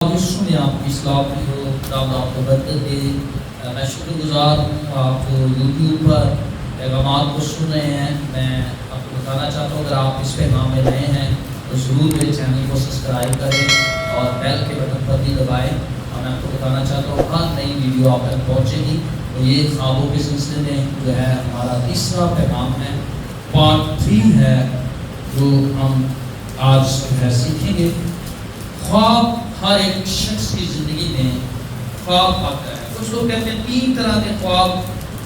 میں آپ کی اصلاح کی ہو، خدا آپ کو برکت دے۔ میں شکر گزار ہوں آپ یوٹیوب پر پیغامات کو سن رہے ہیں۔ میں آپ کو بتانا چاہتا ہوں اگر آپ اس پیغام میں رہے ہیں تو ضرور میرے چینل کو سبسکرائب کریں اور بیل کے بٹن پر بھی دبائیں۔ اور میں آپ کو بتانا چاہتا ہوں ہر نئی ویڈیو آپ تک پہنچے گی۔ تو یہ خوابوں کے سلسلے میں جو ہے ہمارا تیسرا پیغام ہے، پارٹ 3 ہے، جو ہم آج جو ہے سیکھیں گے۔ خواب ہر ایک شخص کی زندگی میں خواب آتا ہے۔ کچھ لوگ کہتے ہیں 3 طرح کے خواب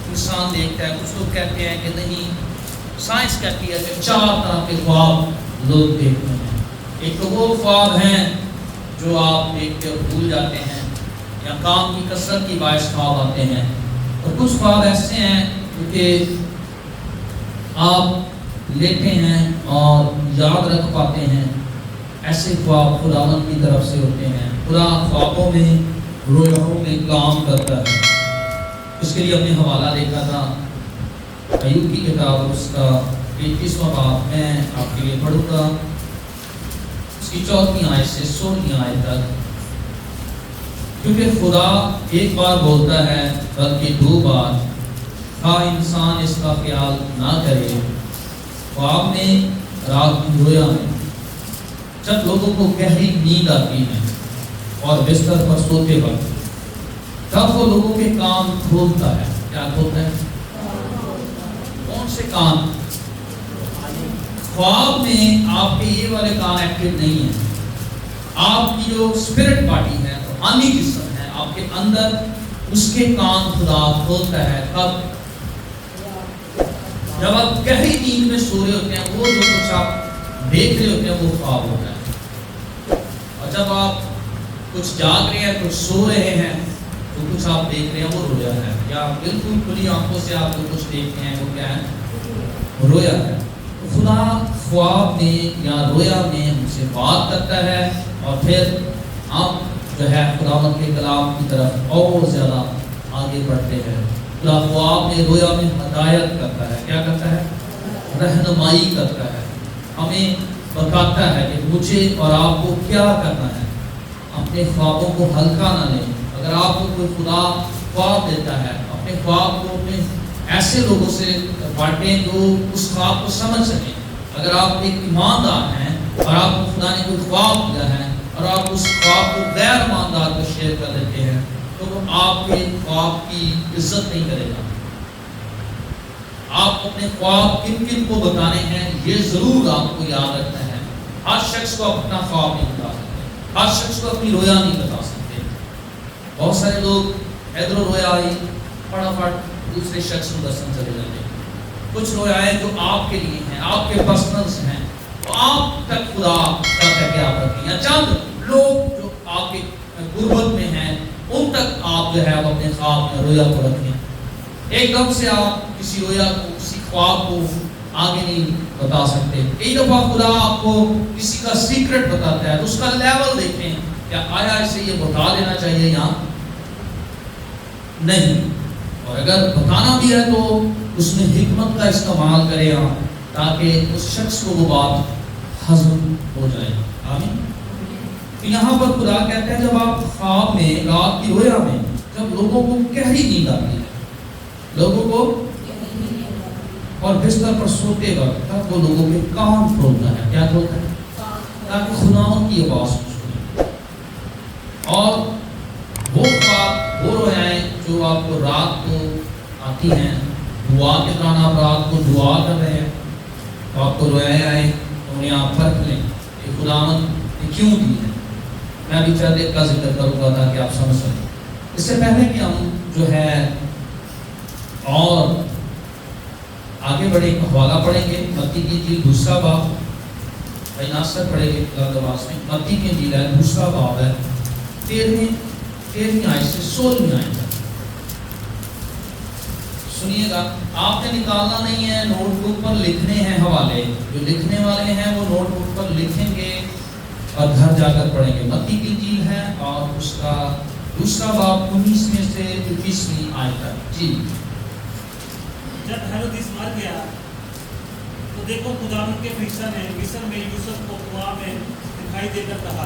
انسان دیکھتا ہے، کچھ لوگ کہتے ہیں کہ نہیں، سائنس کہتی ہے کہ 4 طرح کے خواب لوگ دیکھتے ہیں۔ ایک تو وہ خواب ہیں جو آپ دیکھ کے بھول جاتے ہیں یا کام کی کثرت کی باعث خواب آتے ہیں، اور کچھ خواب ایسے ہیں کہ آپ لیتے ہیں اور یاد رکھ پاتے ہیں۔ ایسے خواب خداوند کی طرف سے ہوتے ہیں۔ خدا خوابوں میں، رویوں میں کام کرتا ہے۔ اس کے لیے ہم نے حوالہ دیکھا تھا ایوب کی کتاب، اس کا 33واں باب میں آپ کے لیے پڑھوں گا، اس کی 4 آیت سے 16 آیت تک۔ کیونکہ خدا ایک بار بولتا ہے بلکہ 2 بار، خواہ انسان اس کا خیال نہ کرے۔ خواب میں، رات کی رویا میں، جب لوگوں کو گہری نیند آتی ہے اور بستر پر سوتے وقت، تب وہ لوگوں کے کان کھولتا ہے۔ کیا کھولتا ہے؟ کون سے کان؟ خواب میں آپ کے یہ والے کان ایکٹیو نہیں ہیں۔ آپ کی جو اسپرٹ باڈی ہے، روحانی جسم ہے آپ کے اندر، اس کے کان خدا کھولتا ہے۔ کب؟ جب آپ گہری نیند میں سو رہے ہوتے ہیں، وہ جو کچھ آپ دیکھ رہے ہوتے ہیں وہ خواب ہوتا ہے۔ اور جب آپ کچھ جاگ رہے ہیں، کچھ سو رہے ہیں، تو کچھ آپ دیکھ رہے ہیں وہ رویا ہے، یا بالکل کھلی آنکھوں سے آپ جو کچھ دیکھتے ہیں وہ کیا ہے؟ رویا ہے۔ خدا خواب میں یا رویا میں ہم سے بات کرتا ہے، اور پھر آپ جو ہے خداوند کے کلام کی طرف اور زیادہ آگے بڑھتے ہیں۔ خدا خواب میں، رویا میں ہدایت کرتا ہے۔ کیا کرتا ہے؟ رہنمائی کرتا ہے، ہمیں بتاتا ہے کہ مجھے اور آپ کو کیا کرنا ہے۔ اپنے خوابوں کو ہلکا نہ لیں۔ اگر آپ کو کوئی خدا خواب دیتا ہے، اپنے خواب کو اپنے ایسے لوگوں سے بانٹیں جو اس خواب کو سمجھ سکیں۔ اگر آپ ایک ایماندار ہیں اور آپ کو خدا نے کوئی خواب دیا ہے اور آپ اس خواب کو غیر ایماندار کو شیئر کر دیتے ہیں، تو وہ آپ کے خواب کی عزت نہیں کرے گا۔ آپ اپنے خواب کن کن کو بتانے ہیں، یہ ضرور آپ کو یاد رکھنا ہے۔ ہر شخص کو اپنا خواب نہیں بتا سکتے، ہر شخص کو اپنی رویا نہیں بتا سکتے۔ بہت سارے لوگ ادھر رویا آئی فٹافٹ دوسرے شخص کو دسن چلے جاتے ہیں۔ کچھ رویائیں جو آپ کے لیے ہیں، آپ کے پرسنلز ہیں، تو آپ تک خدا کا کہ آپ رکھیں، یا چند لوگ جو آپ کے غربت میں ہیں ان تک آپ جو ہے اپنے خواب میں رویا کو رکھیں۔ ایک دم سے آپ کسی رویا کو، کسی خواب کو آگے نہیں بتا سکتے۔ ایک دفعہ خدا آپ کو کسی کا سیکرٹ بتاتا ہے تو اس کا لیول دیکھیں، کیا آیا اسے یہ بتا دینا چاہیے یا نہیں، اور اگر بتانا بھی ہے تو اس میں حکمت کا استعمال کریں آپ، تاکہ اس شخص کو وہ بات ہضم ہو جائے۔ آمین۔ یہاں پر خدا کہتا ہے جب آپ خواب میں، رات کی رویا میں، جب لوگوں کو گہری نیند آتی ہے، لوگوں کو، اور بستر پر سوتے وقت، تب وہ لوگوں کے کان کھولتا ہے۔ کیا کھولتا ہے؟ تاکہ خداوند کی آواز سنیں۔ اور وہ خواب، وہ رویائیں جو آپ کو رات کو آتی ہیں، دعا کے دوران آپ رات کو دعا کر رہے ہیں، تو آپ کو رویائیں آئیں، تو انہیں آپ پرکھ لیں کہ خداوند نے کیوں دی ہے۔ میں بھی چند ایک کا ذکر کروں گا تاکہ آپ سمجھ سکیں۔ اس سے پہلے کہ ہم جو ہے اور آگے بڑھے، حوالہ پڑھیں گے متی کی انجیل 2 باب، بھائی ناصر پڑھیں گے آواز میں۔ متی کی انجیل ہے 2 باب ہے، 13 آیت سے 16 آیت تک سنیے گا۔ آپ نے نکالنا نہیں ہے، نوٹ بک پر لکھنے ہیں حوالے، جو لکھنے والے ہیں وہ نوٹ بک پر لکھیں گے اور گھر جا کر پڑھیں گے۔ متی کی انجیل ہے اور اس کا 2 باب 19 سے 21 آیت تک۔ جی۔ جب ہیرودیس مر گیا تو دیکھو خداوند کے فرشتہ نے مصر میں یوسف کو خواب میں دکھائی دے کر کہا،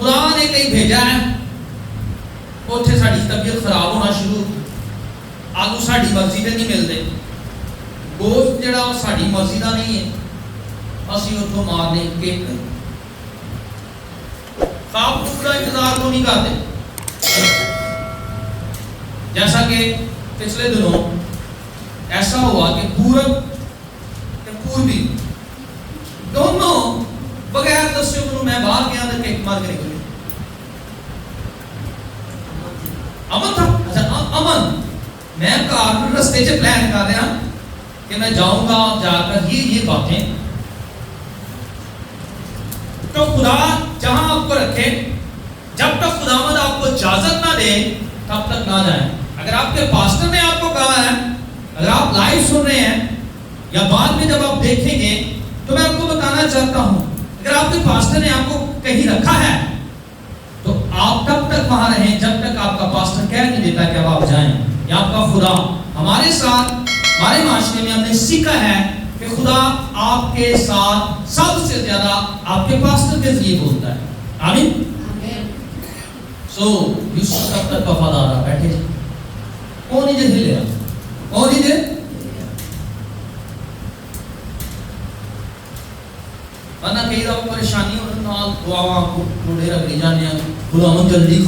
خدا نے کہیں بھیجا ہے اوتھے ساڈی طبیعت خراب ہونا شروع ہوئی آلو ساڈی مرضی دے نہیں ملتے گوشت جڑا وہ ساڈی مرضی دا نہیں ہے اسی اتوں مارنے کیک خواب کا انتظار تو نہیں کرتے جیسا کہ پچھلے دنوں ایسا ہوا کہ پورب کہ پوربی دونوں بغیر دسے کو میں باہر گیا تو کیک مار کے نکل امن تھا اچھا امن میں کار رستے سے پلان کر رہا کہ میں جاؤں گا جا کر یہ باتیں تو خدا جہاں آپ کو رکھے جب تک خداوند آپ کو اجازت نہ دے تب تک نہ جائیں اگر آپ کے پاسٹر نے آپ کو کہا ہے اگر آپ لائیو سن رہے ہیں یا بعد میں جب آپ دیکھیں گے تو میں آپ کو بتانا چاہتا ہوں اگر آپ کے پاسٹر نے آپ کو کہیں رکھا ہے تو آپ تب تک وہاں رہیں جب تک آپ کا پاسٹر کہہ نہیں دیتا کہ اب آپ جائیں یا آپ کا خدا ہمارے ساتھ ہمارے معاشرے میں ہم نے سیکھا ہے کہ خدا آپ کے ساتھ سب سے زیادہ آپ کے پاسٹر کے ذریعے بولتا ہے آمین سو یوسف تب تک وفادار رہا بیٹھے کون ہی دے لے رہا کون ہی دے ورنہ کئی دفعہ پریشانی ہونے نال دعاواں کو ٹوڑے رکھ جانے ہیں خدا جلدی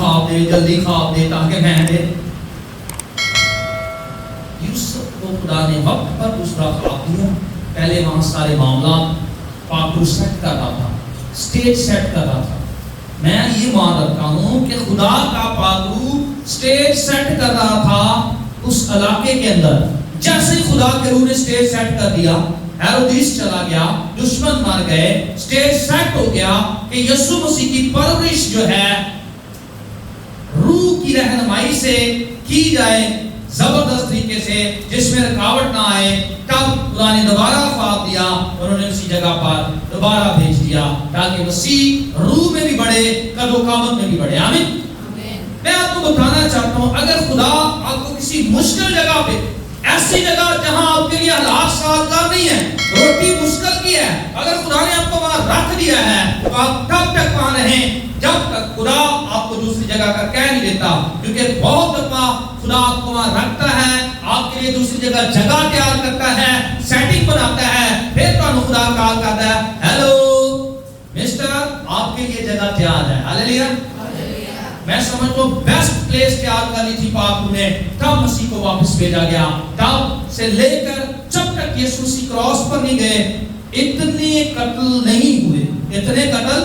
خواب دے تاکہ میں دے یوسف کو خدا نے وقت پر دوسرا خواب دیا پہلے وہاں سارے معاملات پاکرو سیٹ کر رہا تھا سٹیج سیٹ کر رہا تھا میں یہ مان رکھتا ہوں کہ خدا کا پاکرو سٹیج سیٹ کر رہا تھا اس علاقے کے اندر جیسے خدا کے روح نے سٹیج سیٹ کر دیا ہیرودیس چلا گیا دشمن مر گئے سٹیج سیٹ ہو گیا کہ یسوع مسیح کی پرورش جو ہے روح کی رہنمائی سے کی جائے زبردست طریقے سے جس میں رکاوٹ نہ آئے تب خدا نے دوبارہ خواب دیا اور انہوں نے اسی جگہ پر دوبارہ بھیج دیا تاکہ مسیح روح میں بھی بڑھے قد و قامت میں بھی بڑھے آمین میں آپ کو بتانا چاہتا ہوں اگر خدا آپ کو کسی مشکل جگہ پہ ایسی جگہ جہاں آپ کے لیے حالات سازگار نہیں ہے روٹی مشکل کی ہے اگر خدا نے آپ کو وہاں رکھ دیا ہے تو آپ تب تک وہاں رہیں جب تک خدا آپ کو دوسری جگہ کا کہہ نہیں دیتا کیونکہ بہت دفعہ خدا آپ کو وہاں رکھتا ہے آپ کے لیے دوسری جگہ تیار کرتا ہے سیٹنگ بناتا ہے پھر تو خدا کال کرتا ہے ہیلو مسٹر آپ کے لیے جگہ تیار ہے ہاللیلویا میں سمجھتا ہوں بیسٹ پلیس تیار کرنی تھی پاک نے تب مسیح کو واپس بھیجا گیا تب سے لے کر جب تک یسوع مسیح کراس پر نہیں گئے اتنے قتل نہیں ہوئے اتنے قتل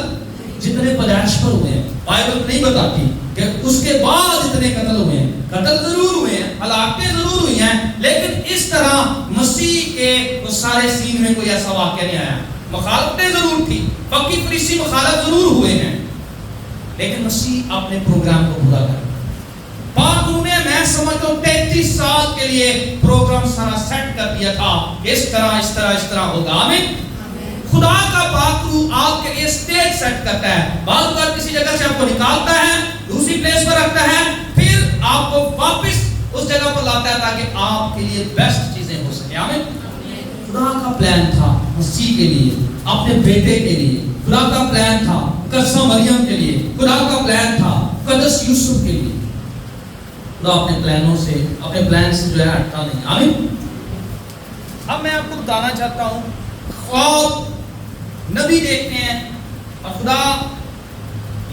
جتنے پیدائش پر ہوئے ہیں بائبل نہیں بتاتی کہ اس کے بعد اتنے قتل ہوئے ہیں قتل ضرور ہوئے ہیں ہلاکتیں ضرور ہوئی ہیں لیکن اس طرح مسیح کے اس سارے سین میں کوئی ایسا واقعہ نہیں آیا مخالفتیں ضرور تھی فقی فریسی مخالف ضرور ہوئے ہیں لیکن مسیح اپنے پروگرام کو پورا کر پاک روح نے میں سمجھتا ہوں 33 سال کے لیے پروگرام سارا سیٹ کر دیا تھا اس طرح ہوگا آمین خدا کا پاک روح آپ کے لیے سٹیج سیٹ کرتا ہے بعض اوقات کسی جگہ سے آپ کو نکالتا ہے دوسری پلیس پر رکھتا ہے پھر آپ کو واپس اس جگہ پر لاتا ہے تاکہ آپ کے لیے بیسٹ چیزیں ہو سکیں آمین خدا کا پلان تھا مسیح کے لیے اپنے بیٹے کے لیے خدا کا پلان تھا قدسہ مریم کے لیے خدا کا پلان تھا قدس یوسف کے لیے خدا اپنے پلانوں سے اپنے پلان سے جو ہے ہٹتا نہیں آمین اب میں آپ کو بتانا چاہتا ہوں خواب نبی دیکھتے ہیں اور خدا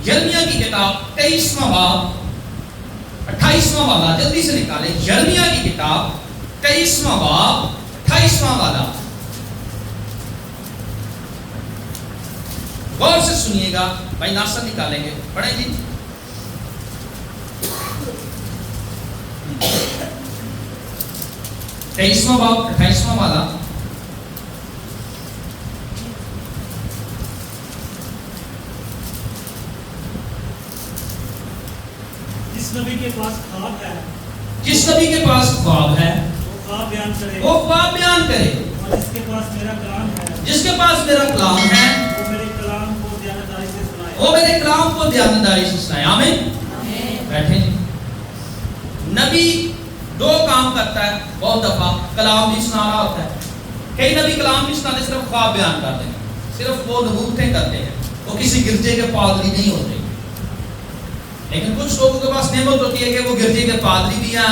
یرمیا کی کتاب 23واں باب 28واں والا جلدی سے نکالیں یرمیا کی کتاب 23واں باب 28واں والا غور سے سنیے گا بھائی ناصر نکالیں گے پڑھیں جی تیئیسواں باب 28واں والا جس نبی کے پاس خواب ہے جس نبی کے پاس خواب ہے وہ خواب بیان کرے وہ خواب بیان کرے اور جس کے پاس میرا کلام ہے جس کے پاس میرا کلام ہے وہ میرے کلام کو دیانتداری سے سنائے وہ میرے کلام کو دیانتداری سے سنائے آمین بیٹھیں جی نبی دو کام کرتا ہے بہت دفعہ کلام بھی سنا رہا ہوتا ہے کئی نبی کلام بھی سناتے صرف خواب بیان کرتے ہیں صرف وہ نبوتیں کرتے ہیں وہ کسی گرجے کے پادری نہیں ہوتے لیکن کچھ لوگوں کے پاس نعمت ہوتی ہے کہ وہ گرجے کے پادری بھی ہیں،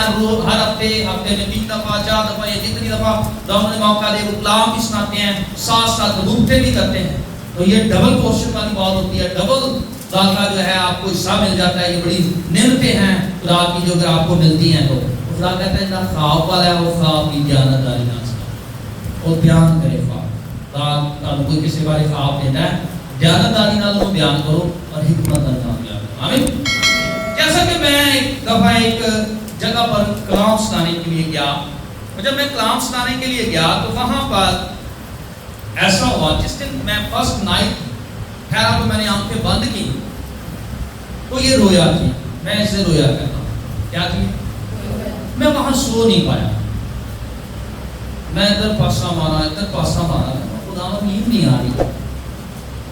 ہر ہفتے میں 3 دفعہ 4 دفعہ یا جتنی دفعہ دعوت نے موقع دے وہ کلام بھی سناتے ہیں، ساتھ ساتھ ربوبتیں بھی کرتے ہیں. تو یہ ڈبل پورشن والی بات ہوتی ہے، ڈبل ذائقہ جو ہے آپ کو حصہ مل جاتا ہے. یہ بڑی نعمتیں ہیں خدا کی جو اگر آپ کو ملتی ہیں. تو خدا کہتا ہے جہاں خواب والا ہے وہ خواب کی دیانتداری نہ سکھائے اور بیان کرے خواب. خدا کوئی کسی بارے خواب دیتا ہے، دیانتداری نہ لو بیان کرو اور حکمت نہ بیان کرو. آمین. جیسا کہ میں ایک دفعہ ایک جگہ پر کلام سنانے کے لیے گیا، اور جب میں کلام سنانے کے لیے گیا تو وہاں پر ایسا ہوا جس دن میں فرسٹ نائٹ ٹھہرا تو میں نے آنکھیں بند کی تو یہ رویا تھی. میں اسے رویا کہتا ہوں. کیا تھی؟ میں وہاں سو نہیں پایا. میں ادھر پاسا مارا خدا نیند نہیں آ رہی.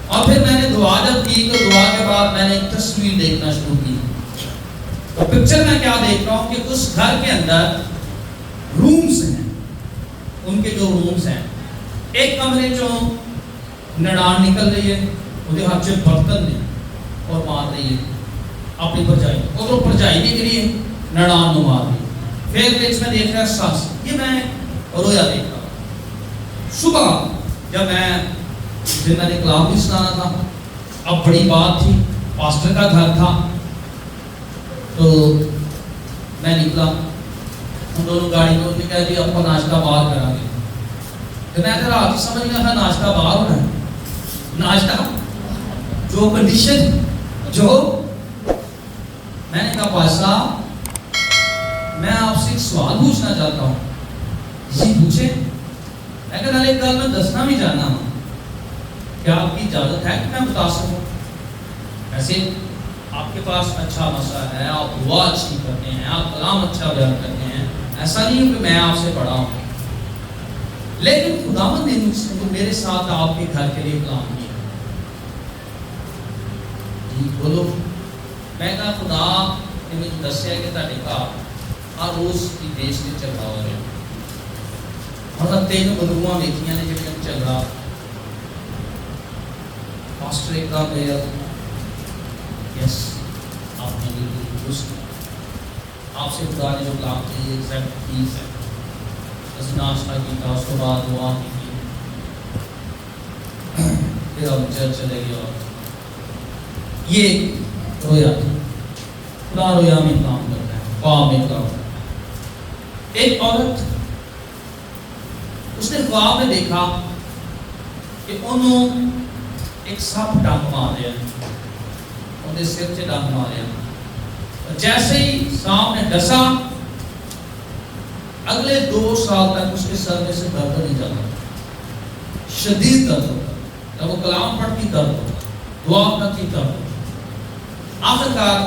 اور پھر میں نے دعا جب کی تو دعا کے بعد میں نے ایک تصویر دیکھنا شروع کی. تو پکچر میں کیا دیکھ رہا ہوں کہ اس گھر کے اندر رومز ہیں. ان کے جو رومز ہیں، ایک کمرے چو نڑان نکل رہی ہے، وہ ہاتھ سے برتن نے اور مار رہی ہے اپنی پرجائی، اور وہ پرجائی نکلی ہے نڑان نو مار رہی. پھر پیچ میں دیکھ رہا ساس. یہ میں رویا دیکھ رہا. صبح جب میں نے کلام بھی سنانا تھا، اب بڑی بات تھی، پاسٹر کا گھر تھا، تو میں نکلا. ان دونوں گاڑی کو کہہ دیا آپ کو ناشتہ باہر کرا گے. تو میں ذرا آج سمجھ گیا تھا ناشتہ باہر ہونا ہے. ناشتہ جو کنڈیشن جو میں نے کہا پاسا میں آپ سے ایک سوال پوچھنا چاہتا ہوں. جی پوچھے. میں کہا ایک گل میں دسنا بھی جاننا ہوں، کیا آپ کی اجازت ہے کہ میں بتا سکوں؟ ایسے آپ کے پاس اچھا مسئلہ ہے، آپ دعا اچھی کرتے ہیں، آپ کلام اچھا بیان کرتے ہیں، ایسا نہیں کہ میں آپ سے پڑھا ہوں، لیکن خداوند نے مجھ سے میرے ساتھ آپ کے گھر کے لیے کلام کیا. جی بولو. میں کہا خدا نے مجھے دسیا کہ تھا دیکھا ہر روز کی دیش میں چل رہا ہو رہا ہے، اور 3 بدلواں دیکھیاں نے جب چل رہا. پاسٹر ایک کا گیا. یس آپ نے بالکل درست، آپ سے خدا نے جو کلام کی ایگزیکٹ چیز ہے. بس ناشتہ کیا، اس کے بعد دعا کی، پھر ہم چرچ چلے گئے. اور یہ رویا تھا. خدا رویا میں کام کرتا ہے، خواب میں کام کرتا ہے. ایک عورت اس نے خواب میں دیکھا کہ انہوں ایک سپ ڈنگ مارے ہیں، انہیں سر سے ڈنگ مارے ہیں. جیسے ہی سانپ نے ڈسا اگلے 2 سال تک اس کے سر میں سے درد نہیں جاتا، شدید درد ہوتا. جب وہ کلام پڑھتی درد ہوتا، دعا کرتی درد ہوتا. آخرکار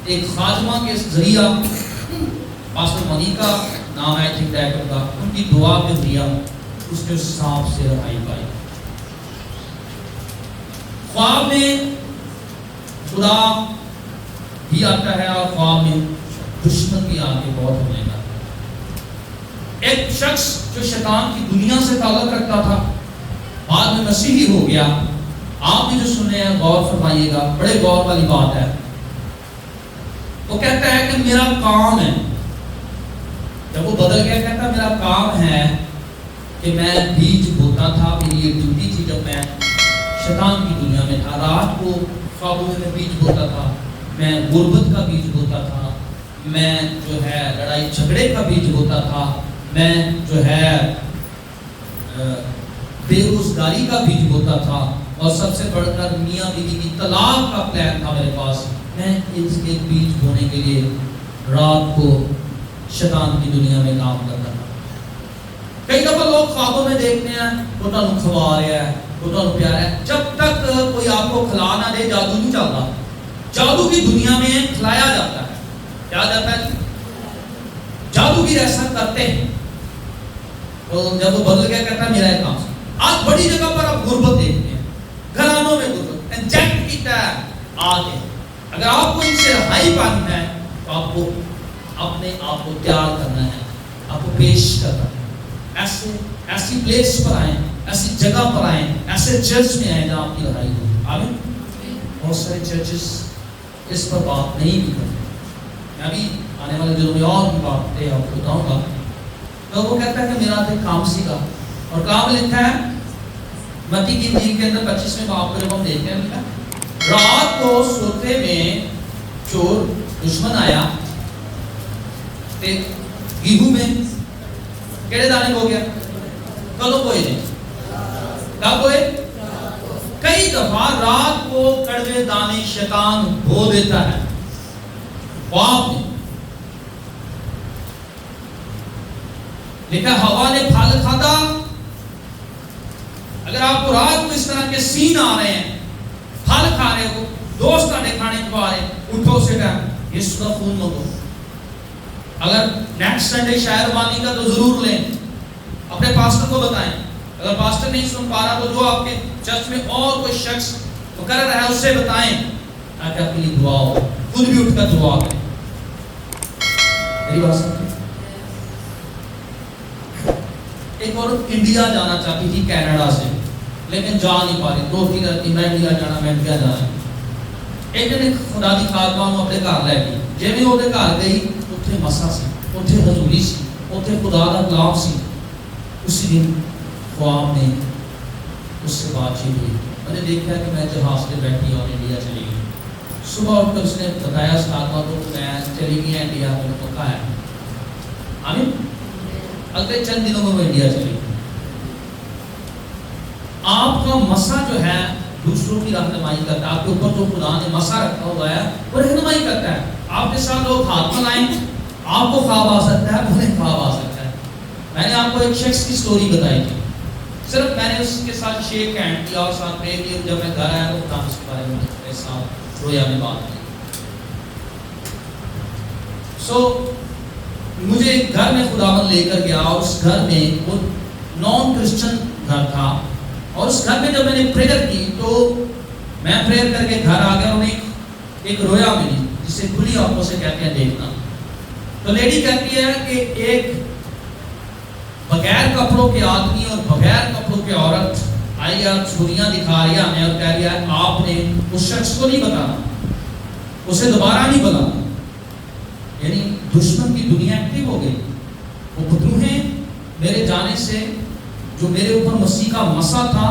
ایک خادمہ کے ذریعہ، پاسٹر منیکا نام ہے ٹھیک ڈائریکٹر کا، ان کی دعا کے ذریعہ اس نے سانپ سے رہائی پائی. خواب میں خدا بھی آتا ہے اور خواب میں دشمن بھی آ کے بہت ہونے لگتا ہے. ایک شخص جو شیطان کی دنیا سے تعلق رکھتا تھا، بعد میں مسیحی ہو گیا. آپ بھی جو سنے ہیں غور فرمائیے گا، بڑے غور والی بات ہے. وہ کہتا ہے کہ میرا کام ہے، جب وہ بدل گیا کہتا میرا کام ہے کہ میں بیج بوتا تھا. میری یہ ڈیوٹی تھی جب میں شیطان کی دنیا میں تھا. رات کو خوابوں میں بیج بوتا تھا، میں غربت کا بیج بوتا تھا، میں جو ہے لڑائی جھگڑے کا بیج بوتا تھا، میں جو ہے بے روزگاری کا بیج بوتا تھا، اور سب سے بڑھ کر میاں بیوی کی طلاق کا پلان تھا میرے پاس. میں اس کے بیج بونے کے لیے رات کو شیطان کی دنیا میں کام کرتا تھا. کئی دفعہ لوگ خوابوں میں دیکھتے ہیں وہ تمہیں کھوا رہا ہے، وہ تمہیں پیارا ہے. جب تک کوئی آپ کو کھلا نہ دے جادو نہیں چلتا. جادو کی دنیا میں کھلایا جاتا ہے. کیا جاتا ہے؟ جادوگر ایسا کرتے ہیں. تو جب وہ بدل گیا کہتا میرا ایک کام. آج بڑی جگہ پر آپ غربت دیکھتے ہیں، گھرانوں میں غربت انجیکٹ کیتا ہے آگے. اگر آپ کو ان سے رہائی پانی ہے تو آپ کو اپنے آپ کو تیار کرنا ہے، آپ کو پیش کرنا ہے. ایسی پلیس پر آئیں، ایسی جگہ پر آئیں، ایسے چرچ میں آئیں جہاں آپ کی لڑائی ہو. آمین. بہت سارے چرچز اس پر بات نہیں بھی کرتے. میں ابھی آنے والے دنوں میں اور بھی باتیں آپ کو بتاؤں گا. تو وہ کہتا ہے کہ میرا تو کام سیکھا, اور کام لکھا ہے متی کی انجیل کے اندر 25ویں باب کو جب ہم دیکھتے ہیں لکھا رات کو سوتے میں چور دشمن آیا گیہوں میں کیڑے دانے ہو گیا, کدوں بوئے نہیں, کب بوئے؟ کئی دفعہ رات کو کڑوے دانے شیطان بو دیتا ہے. باپ نے لکھا ہوا نے پھل کھاتا. اگر آپ کو رات کو اس طرح کے سین آ رہے ہیں, پھل کھا رہے ہو, دوست آنے کھانے کو آ رہے ہیں, اٹھو سے ٹائم یسوع کا خون مانگو. اگر نیکسٹ سنڈے شاعر بانی کا تو ضرور لیں, اپنے پاسٹر کو بتائیں. اگر پاسٹر نہیں سن پا رہا تو جو آپ کے چرچ میں اور کوئی شخص مقرر ہے اس سے بتائیں تاکہ آپ کے لیے دعا ہو. خود بھی اٹھ کر دعا کریں. میری بات سمجھیں. ایک عورت انڈیا جانا چاہتی تھی کینیڈا سے, لیکن جا نہیں پا رہی. دوستی کرتی میں انڈیا جانا. ایک دن خدا دی خادمہ اپنے گھر لے گئی. جب وہ گھر گئی اتنے مسا سی, اتنے حضوری سی, اتنے خدا کا کلام سی. اسی دن خواب میں اس سے بات چیت ہوئی. میں نے دیکھا کہ میں جہاز پہ بیٹھی اور انڈیا چلی گئی. صبح اٹھ کر اس نے بتایا اس خادمہ کو میں چلی گئی انڈیا, میں نے پکا ہے. آمین. اگلے چند دنوں میں وہ انڈیا چلی گئی. آپ کا مسا جو ہے دوسروں کی رہنمائی کرتا ہے. آپ کے اوپر جو خدا نے مسا رکھا ہوا ہے وہ رہنمائی کرتا ہے. آپ کے ساتھ لوگ ہاتھ ملائیں, آپ کو خواب آ سکتا ہے, انہیں خواب آ سکتا ہے. میں نے آپ کو ایک شخص کی سٹوری بتائی تھی, صرف میں نے اس کے ساتھ شیک ہینڈ کیا اور ساتھ پرے کیا. جب میں گھر آیا تو خدا اس کے بارے میں میرے ساتھ رویا میں بات کی. مجھے ایک گھر میں خداوند لے کر گیا, اور اس گھر میں وہ نان کرسچن گھر تھا. اور اس گھر میں جب میں نے پریئر کی تو میں پریئر کر کے گھر آ گیا اور ایک رویا ملی جسے کھلی آنکھوں سے کہتے ہیں دیکھنا. تو لیڈی کہتی ہے کہ ایک بغیر کپڑوں کے آدمی اور بغیر کپڑوں کے عورت آئی اور چھریاں دکھا رہی ہے ہمیں اور کہہ رہی ہے آپ نے اس شخص کو نہیں بتانا, اسے دوبارہ نہیں بلانا. یعنی دشمن کی دنیا ایکٹیو ہو گئی. وہ بدروہیں میرے جانے سے جو میرے اوپر مسیح کا مسا تھا,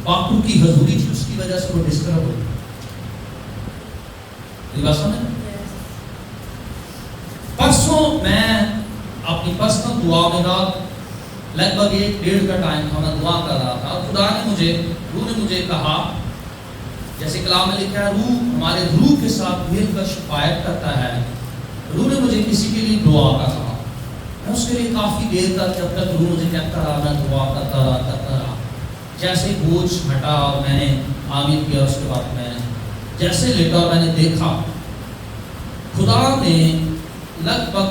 باقو کی حضوری تھی, اس کی وجہ سے وہ ڈسٹرب ہوئی. پرسوں میں اپنی پرسنل دعا میں رات لگ بھگ 1-1.5 کا ٹائم تھا, میں دعا کر رہا تھا اور خدا نے روح نے مجھے کہا, جیسے کلام میں لکھا ہے روح ہمارے روح کے ساتھ مل کر شفایت کرتا ہے. روح نے مجھے کسی کے لیے دعا کا کہا. میں اس کے لیے کافی دیر تک جب تک روح مجھے کہتا رہا میں دعا کرتا رہا. جیسے بوجھ ہٹا اور میں نے آمین کیا, اس کے بعد میں جیسے لیٹا اور میں نے دیکھا خدا نے لگ بھگ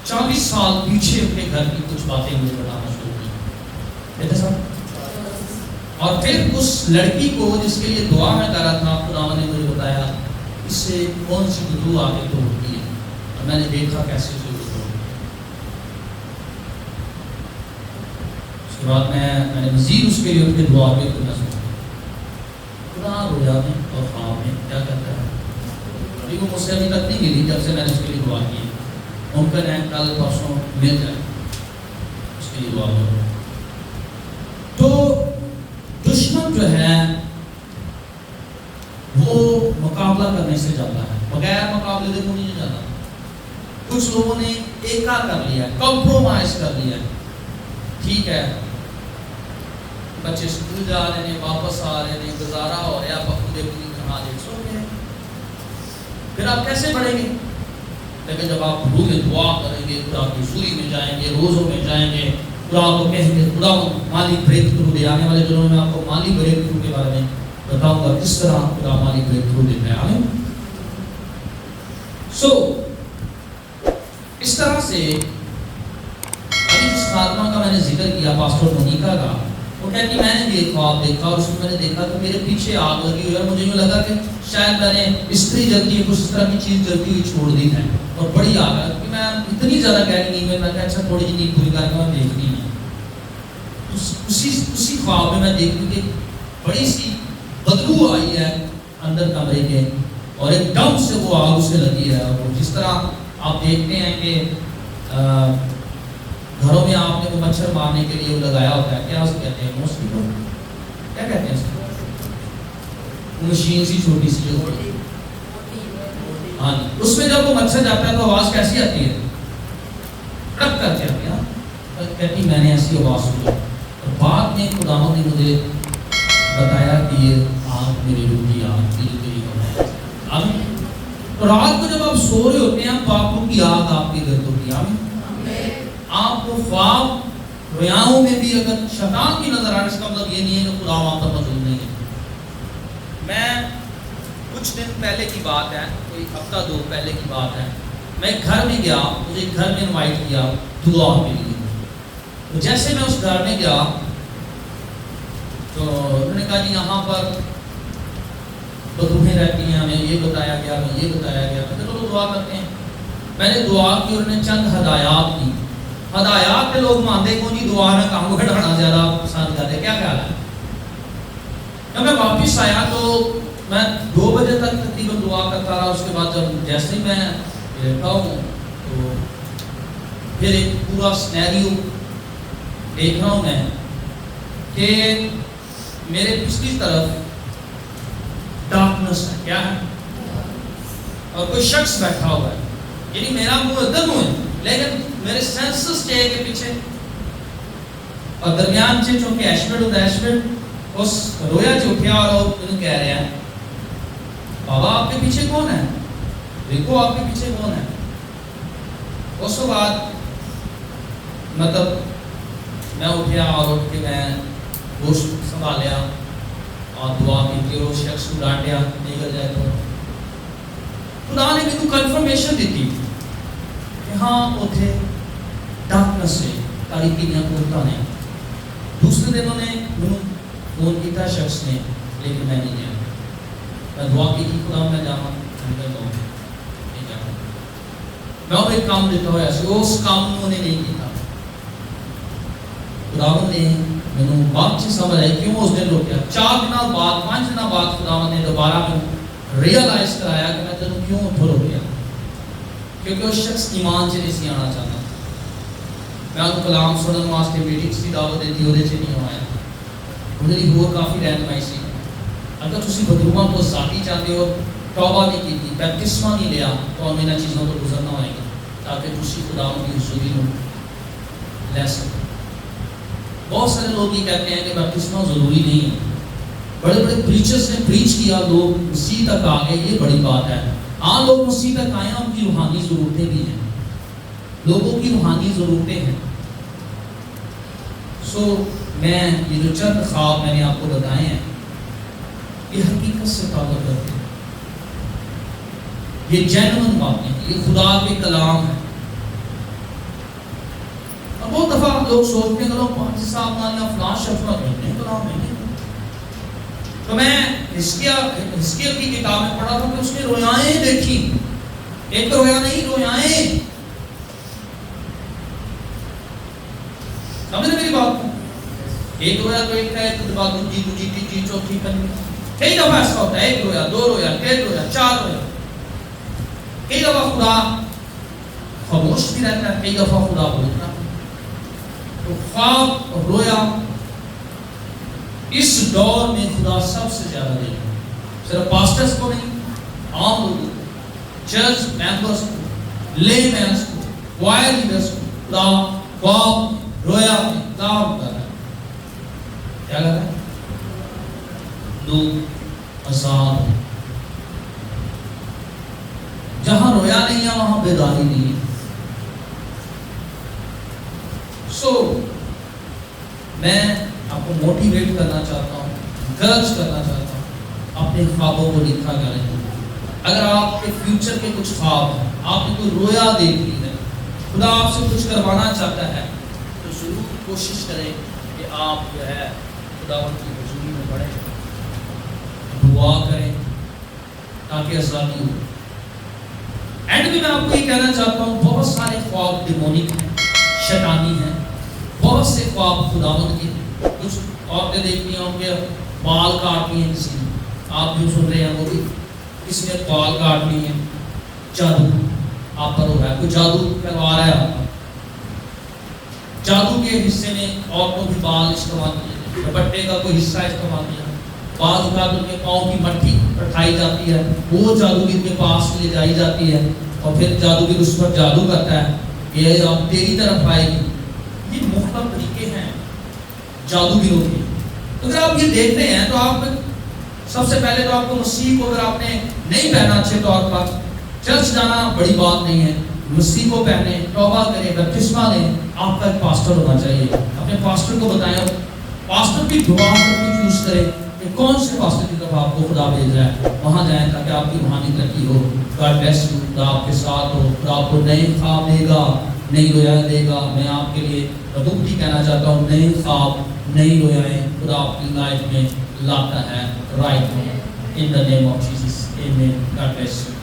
40 سال پیچھے اپنے گھر کی کچھ باتیں مجھے بتانا شروع کی. اور پھر اس لڑکی کو جس کے لیے دعا میں کر رہا تھا, خدا نے مجھے بتایا اس سے کون سی بدو آگے تو ہوتی ہے, اور میں نے دیکھا کیسے اسے بدو ہوتی ہے. اس کے بعد میں نے مزید اس کے لیے اپنے دعا میں کرنا سنا. خدا رویا میں اور خواب میں کیا کرتا ہے, ابھی وہ مجھ سے ابھی تک نہیں ملی جب سے میں نے اس کے لیے دعا کی. ممکن ہے کل پرسوں مل جائے, اس کے لیے دعا کرو. تو دشمن جو ہے وہ مقابلہ کرنے سے جاتا ہے, بغیر مقابلے سے وہ نہیں جاتا. کچھ لوگوں نے ایکا کر لیا, کمپرومائز کر لیا. ٹھیک ہے, بچے اسکول جا رہے ہیں, واپس آ رہے ہیں, گزارا ہو رہا ہے, پورے پوری کہاں دیکھ سو گے, پھر آپ کیسے پڑھیں گے؟ لیکن جب آپ روح میں دعا کریں گے, خدا کی حضوری میں جائیں گے, روزوں میں جائیں گے, خدا کو کہیں گے خدا مالی بریک تھرو دے. آنے والے دنوں میں آپ کو مالی بریک تھرو کے بارے میں بتاؤں گا کس طرح خدا مالی بریک تھرو دیتا ہے. آمین. اس طرح سے ابھی جس خاتمہ کا میں نے ذکر کیا پاسٹر مونیکا کا, وہ کہتی میں نے یہ خواب دیکھا اور اس میں نے دیکھا کہ میرے پیچھے آگ لگی ہوئی, اور مجھے یوں لگا کہ شاید میں نے استری جلتی ہے, کچھ اس طرح کی چیز جلتی ہوئی چھوڑ دی ہے, اور بڑی آگ ہے کہ میں اتنی زیادہ گہری نیند میں کہا اچھا تھوڑی سی نیند پوری کر کے میں دیکھنی ہے. اسی خواب میں دیکھوں کہ بڑی سی بدبو آئی ہے اندر کمرے کے, اور ایک دم سے وہ آگ اسے لگی ہے. اور جس طرح آپ دیکھتے ہیں کہ گھروں میں آپ نے وہ مچھر مارنے کے لیے وہ لگایا ہوتا ہے, کیا اسے کہتے ہیں, موسکیٹو, کیا کہتے ہیں اس کو, مشین سی چھوٹی سی جو, ہاں جی, اس میں جب وہ مچھر جاتا ہے تو آواز کیسی آتی ہے, ٹک کر کے آتی ہے, کہتی میں نے ایسی آواز سنی. اور بعد میں خداوند نے مجھے بتایا کہ یہ آگ میری روح کی آگ کی جو تیری ہے. تو رات کو جب آپ سو رہے ہوتے ہیں پاپوں کی آگ آپ کے گرد ہوتی ہے. آپ کو خواب رویاؤں میں بھی اگر شیطان کی نظر آئے, اس کا مطلب یہ نہیں ہے کہ خدا وہاں پر موجود نہیں ہے. میں کچھ دن پہلے کی بات ہے, کوئی ہفتہ دو پہلے کی بات ہے, میں گھر میں گیا, مجھے گھر میں انوائٹ کیا دعا کے لیے. تو جیسے میں اس گھر میں گیا تو انہوں نے کہا جی یہاں پر بدروہیں رہتی ہیں, ہمیں یہ بتایا گیا, ہمیں یہ بتایا گیا. میں تو لوگ دعا کرتے ہیں. میں نے دعا کی اور انہوں نے چند ہدایات دی. ہدایات پہ لوگ مانتے کون جی, دعا میں کام بڑھانا زیادہ پسند کرتے, کیا خیال ہے. جب میں واپس آیا تو میں 2 بجے تک تقریباً دعا کرتا رہا. اس کے بعد جب جیسے ہی میں بیٹھا ہوں تو پھر ایک پورا سینیریو دیکھ رہا ہوں میں کہ میرے پچھلی طرف ڈارکنس ہے, کیا ہے, اور کوئی شخص بیٹھا ہوا ہے. یعنی میرا منہ ادھر منہ ہے لیکن میرے سینسز کے پیچھے, اور درمیان سے چونکہ ایشمنٹ ہوتا ہے, ایشمنٹ اس رویا جو اٹھیا اور انہوں کہہ رہے ہیں بابا آپ کے پیچھے کون ہے, دیکھو آپ کے پیچھے کون ہے. اس کے بعد مطلب میں اٹھیا اور اٹھ کے میں گوشت سنبھالیا اور دعا کی کہ وہ شخص کو ڈانٹیا نکل جائے. تو خدا نے مجھے کنفرمیشن دیتی کہ ہاں اتنے ڈارکنس سے تاریکی نے پورتا نے. دوسرے دن انہوں نے مجھے فون کیا شخص نے, لیکن میں نہیں گیا. میں دعا کی کہ خدا میں جانا میں اور ایک کام دیتا ہوا ایسے, اس کام انہوں نے نہیں کیا. خداوند نے میں بات سے سمجھ آئی کیوں اس دن روکیا. 4 دن بعد 5 دن بعد خداوند نے دوبارہ میں ریئلائز کرایا کہ میں تینوں کیوں اتھو روکیا, کیونکہ وہ شخص ایمان سے نہیں آنا چاہتا. میں ان کو کلام سنن واسطے میٹنگس کی دعوت دیتی وہ سے نہیں آیا. میری ہور کافی رہنمائی سی. اگر تسی بدروہاں کو ذاتی چاہتے ہو, توبہ نہیں کی تھی, بیپتسمہ نہیں لیا, تو ہمیں ان چیزوں کو گزرنا ہوئے گا تاکہ تسی خداوند کی حضوری میں لے سکتے. بہت سارے لوگ یہ کہتے ہیں کہ بیپتسمہ ضروری نہیں ہے. بڑے بڑے پریچرز نے پریچ کیا, لوگ مسیح تک آ گئے, یہ بڑی بات ہے. ہاں لوگ مسیح تک آئے ہیں, ان کی روحانی ضرورتیں بھی ہیں, لوگوں کی روحانی ضرورتیں ہیں. میں یہ جو چند خواب میں نے آپ کو بتائے ہیں یہ حقیقت سے تعلق رکھتے ہیں, یہ جینوئن باتیں, یہ خدا کے کلام ہے. اب بہت دفعہ لوگ سوچتے ہیں کہ لوگ 5 صاحب نہ فلاں شخص نہ کہتے ہیں کلام نہیں. تو میں حزقیل کی کتاب میں پڑھا تھا کہ اس نے رویائیں دیکھی, ایک رویا نہیں, رویائیں. سمجھ میری بات کو, ایک رویا تو ایک ہے, ایک بات دوسری, دوسری تیسری چوتھی پنجویں. کئی دفعہ ایسا ہوتا ہے, 1 رویا 2 رویا 3 رویا 4 رویا. کئی دفعہ خدا خاموش بھی رہتا ہے, کئی دفعہ خدا بولتا ہے. تو خواب اور رویا اس دور میں خدا سب سے زیادہ دے گا. صرف پاسٹرز کو نہیں, عام لوگوں کو, چرچ ممبرز کو, لے مینس کو, وائر لیڈرز کو خدا خواب رویا میں کام کر رہا ہے. کیا کر رہا ہے؟ لوگ آزاد. جہاں رویا نہیں ہے وہاں بیداری نہیں ہے. میں آپ کو موٹیویٹ کرنا چاہتا ہوں, انکریج کرنا چاہتا ہوں, اپنے خوابوں کو لکھا کریں. اگر آپ کے فیوچر کے کچھ خواب ہیں, آپ نے کوئی رویا دیکھ لی ہے, خدا آپ سے کچھ کروانا چاہتا ہے, تو ضرور کوشش کریں کہ آپ جو ہے خداوند کی حضوری میں پڑھیں, دعا کریں تاکہ آزادی ہو. اینڈ میں آپ کو یہ کہنا چاہتا ہوں, بہت سارے خواب ڈیمونک ہیں, شیطانی ہیں. بہت سے خواب خداوند کے ہیں. کچھ عورتیں دیکھتی ہیں ان کے بال کاٹتی ہیں کسی نے, آپ جو سن رہے ہیں وہ بھی کسی نے بال کاٹنی ہے، جادو آپ پر ہو رہا ہے، کوئی جادو کروا رہا ہے آپ کا، جادو کے حصے میں عورتوں کے بال استعمال کیے، دوپٹے کا کوئی حصہ استعمال کیا، بعض اوقات ان کے پاؤں کی مٹھی اٹھائی جاتی ہے، وہ جادوگر کے پاس لے جائی جاتی ہے اور پھر جادوگر اس پر جادو کرتا ہے کہ یہ اب تیری طرف آئے گی۔ یہ مختلف طریقے ہیں جادوگروں کے۔ اگر آپ یہ دیکھتے ہیں تو آپ سب سے پہلے تو آپ کو مسیح کو اگر آپ نے نہیں پہنا اچھے طور پر، چرچ جانا بڑی بات نہیں ہے، مسیح کو پہنے، توبہ کریں، بپتسمہ لیں۔ آپ کا ایک پاسٹر ہونا چاہیے، اپنے پاسٹر کو بتائیں، پاسٹر کی دعا کر کے چوز کریں کہ کون سے پاسٹر کی طرف آپ کو خدا بھیج رہا ہے، وہاں جائیں تاکہ آپ کی روحانی ترقی ہو۔ گاڈ بلیس یو، خدا آپ کے ساتھ ہو، خدا آپ کو نئے خواب دے گا، نئی رویاں دے گا۔ میں آپ کے لیے بدوبتی کہنا چاہتا ہوں، نئے خواب، نئی رویاں خدا آپ کی لائف میں لاتا ہے، رائٹ میں، ان دا نیم آف جیسس، آمین۔ God bless you.